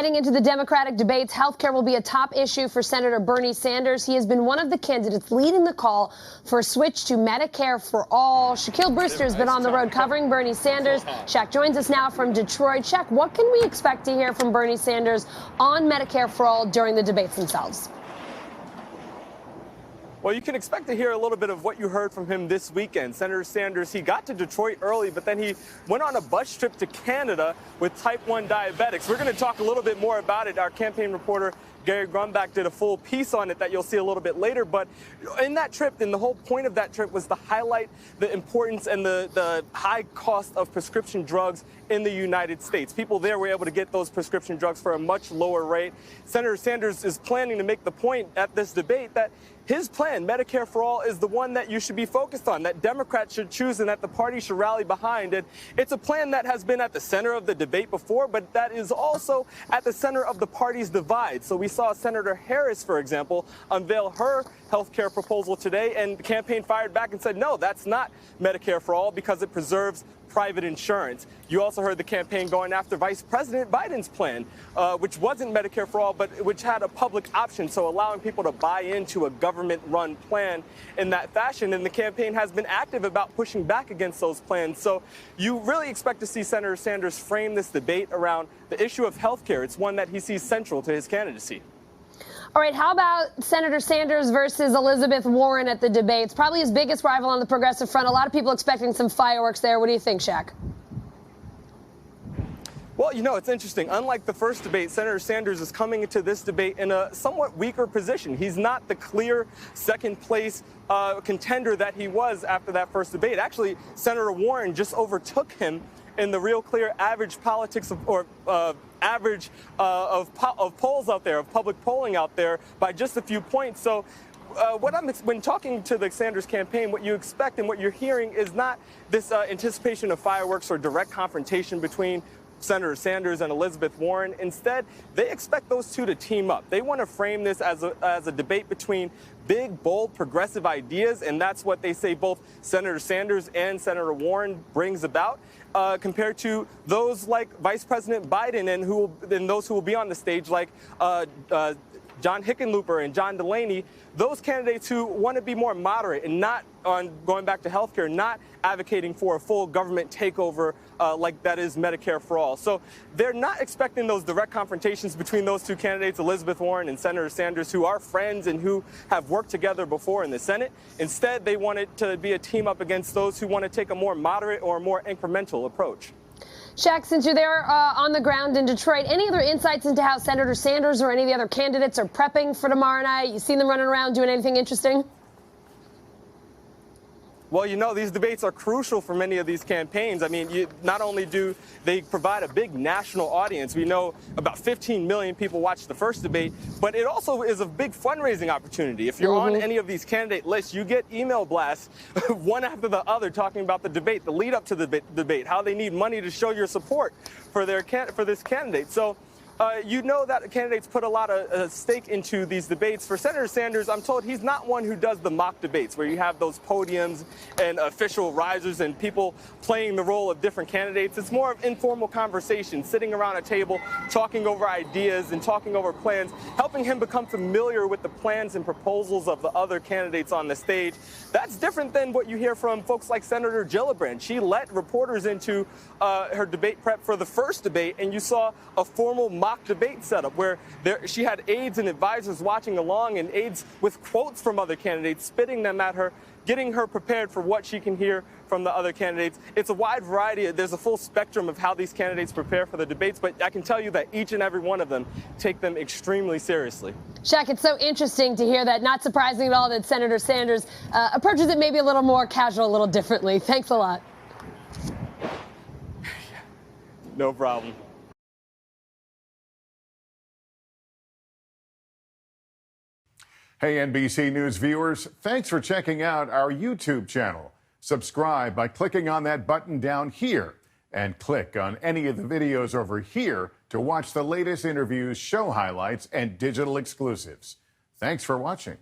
Heading into the Democratic debates, health care will be a top issue for Senator Bernie Sanders. He has been one of the candidates leading the call for a switch to Medicare for all. Shaquille Brewster has been on the road covering Bernie Sanders. Shaq joins us now from Detroit. Shaq, what can we expect to hear from Bernie Sanders on Medicare for all during the debates themselves? Well, you can expect to hear a little bit of what you heard from him this weekend. Senator Sanders, he got to Detroit early, but then he went on a bus trip to Canada with type 1 diabetics. We're going to talk a little bit more about it. Our campaign reporter, Gary Grumbach, did a full piece on it that you'll see a little bit later. But in that trip, and the whole point of that trip was to highlight the importance and the high cost of prescription drugs in the United States. People there were able to get those prescription drugs for a much lower rate. Senator Sanders is planning to make the point at this debate that his plan, Medicare for All, is the one that you should be focused on, that Democrats should choose and that the party should rally behind. And it's a plan that has been at the center of the debate before, but that is also at the center of the party's divide. So we saw Senator Harris, for example, unveil her health care proposal today, and the campaign fired back and said, no, that's not Medicare for All because it preserves private insurance. You also heard the campaign going after Vice President Biden's plan, which wasn't Medicare for All, but which had a public option, so allowing people to buy into a government-run plan in that fashion. And the campaign has been active about pushing back against those plans. So you really expect to see Senator Sanders frame this debate around the issue of health care. It's one that he sees central to his candidacy. All right, how about Senator Sanders versus Elizabeth Warren at the debates? Probably his biggest rival on the progressive front. A lot of people expecting some fireworks there. What do you think, Shaq? Well, you know, it's interesting. Unlike the first debate, Senator Sanders is coming into this debate in a somewhat weaker position. He's not the clear second place contender that he was after that first debate. Actually, Senator Warren just overtook him in the real clear average politics of polls out there, of public polling out there, by just a few points. So when talking to the Sanders campaign, what you expect and what you're hearing is not this anticipation of fireworks or direct confrontation between Senator Sanders and Elizabeth Warren. Instead, they expect those two to team up. They want to frame this as a debate between big, bold, progressive ideas, and that's what they say both Senator Sanders and Senator Warren brings about, compared to those like Vice President Biden and those who will be on the stage like John Hickenlooper and John Delaney, those candidates who want to be more moderate and not, on going back to healthcare, not advocating for a full government takeover like that is Medicare for All. So they're not expecting those direct confrontations between those two candidates, Elizabeth Warren and Senator Sanders, who are friends and who have worked together before in the Senate. Instead, they want it to be a team up against those who want to take a more moderate or more incremental approach. Shaq, since you're there on the ground in Detroit, any other insights into how Senator Sanders or any of the other candidates are prepping for tomorrow night? You seen them running around doing anything interesting? Well, you know, these debates are crucial for many of these campaigns. I mean, not only do they provide a big national audience, we know about 15 million people watched the first debate, but it also is a big fundraising opportunity. If you're on any of these candidate lists, you get email blasts one after the other talking about the debate, the lead up to the debate, how they need money to show your support for this candidate. So you know that candidates put a lot of stake into these debates. For Senator Sanders, I'm told he's not one who does the mock debates where you have those podiums and official risers and people playing the role of different candidates. It's more of informal conversation, sitting around a table, talking over ideas and talking over plans, helping him become familiar with the plans and proposals of the other candidates on the stage. That's different than what you hear from folks like Senator Gillibrand. She let reporters into her debate prep for the first debate, and you saw a formal mock debate setup where she had aides and advisors watching along, and aides with quotes from other candidates, spitting them at her, getting her prepared for what she can hear from the other candidates. It's a wide variety. There's a full spectrum of how these candidates prepare for the debates, but I can tell you that each and every one of them take them extremely seriously. Shaq, it's so interesting to hear that. Not surprising at all that Senator Sanders approaches it maybe a little more casual, a little differently. Thanks a lot. No problem. Hey, NBC News viewers, thanks for checking out our YouTube channel. Subscribe by clicking on that button down here and click on any of the videos over here to watch the latest interviews, show highlights, and digital exclusives. Thanks for watching.